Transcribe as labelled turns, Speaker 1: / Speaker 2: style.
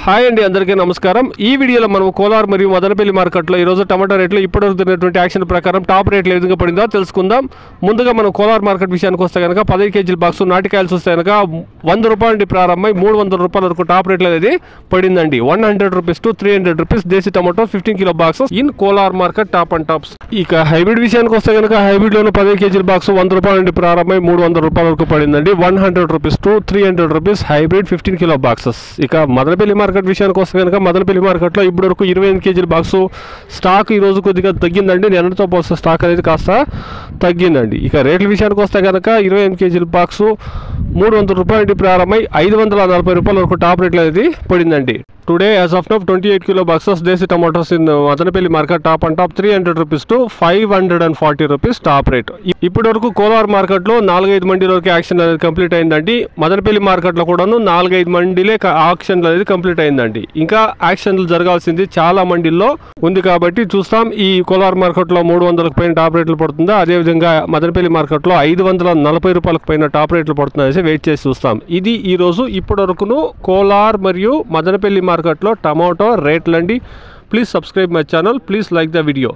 Speaker 1: Hi అండి, అందరికీ నమస్కారం. ఈ వీడియోలో మనం కోలార్ మరియు మదనపల్లి మార్కెట్లో ఈరోజు టమాటా రేట్లు ఇప్పటివరకు జరిగినటువంటి యాక్షన్ ప్రకారం టాప్ రేట్లు ఏ విధంగా పడిందో తెలుసుకుందాం. ముందుగా మనం కోలార్ మార్కెట్ విషయానికి వస్తే కనుక 10 కేజీల బాక్స్ నాటికాయలు చూస్తే కనుక 100 రూపాయల నుండి ప్రారంభమై 300 రూపాయల వరకు టాప్ రేట్లు అనేది పడిందండి. 100 rupees to 300 rupees desi tomato 15 kilo boxes in Kolar market top and tops. ఇక హైబ్రిడ్ విషయానికి వస్తే కనుక హైబ్రిడ్లోని 10 కేజీల బాక్స్ 100 రూపాయల నుండి ప్రారంభమై 300 రూపాయల వరకు పడిందండి. 100 rupees to 300 rupees hybrid 15 kilo boxes. ఇక మదనపల్లి మార్కెట్ విషయానికి వస్తే కనుక మదనపల్లి మార్కెట్లో ఇప్పటి వరకు 28 కేజీల బాక్స్ స్టాక్ ఈ రోజు కొద్దిగా తగ్గిందండి. నిన్నటితో పోస్తే స్టాక్ అనేది కాస్త తగ్గిందండి. ఇక రేట్ల విషయానికి వస్తే కనుక 28 కేజీల బాక్స్ 300 రూపాయల నుండి ప్రారంభమై 540 రూపాయల వరకు టాప్ రేట్లు అనేది పడిందండి. Today as of now 28 kilo boxes desi tomatoes in Madanapalle market top and top 300 rupees to 540 rupees top rate. ఇప్పటి వరకు కోలార్ మార్కెట్లో 4-5 మండీల వరకు యాక్షన్ అనేది కంప్లీట్ అయిందండి. మదనపల్లి మార్కెట్లో కూడాను 4-5 మండీలే యాక్షన్ అనేది కంప్లీట్ అయిందండి. ఇంకా యాక్షన్లు జరగాల్సింది చాలా మండీల్లో ఉంది కాబట్టి చూస్తాం ఈ కోలార్ మార్కెట్లో 300కు పైన టాప్ రేట్లు పడుతుందా, అదేవిధంగా మదనపల్లి మార్కెట్లో 540 రూపాయలకు పైన టాప్ రేట్లు పడుతుందనేసి వెయిట్ చేసి చూస్తాం. ఇది ఈ రోజు ఇప్పటి వరకును కోలార్ మరియు మదనపల్లి మార్కెట్లో టమాటో రేట్లండి. Please subscribe my channel, please like the video.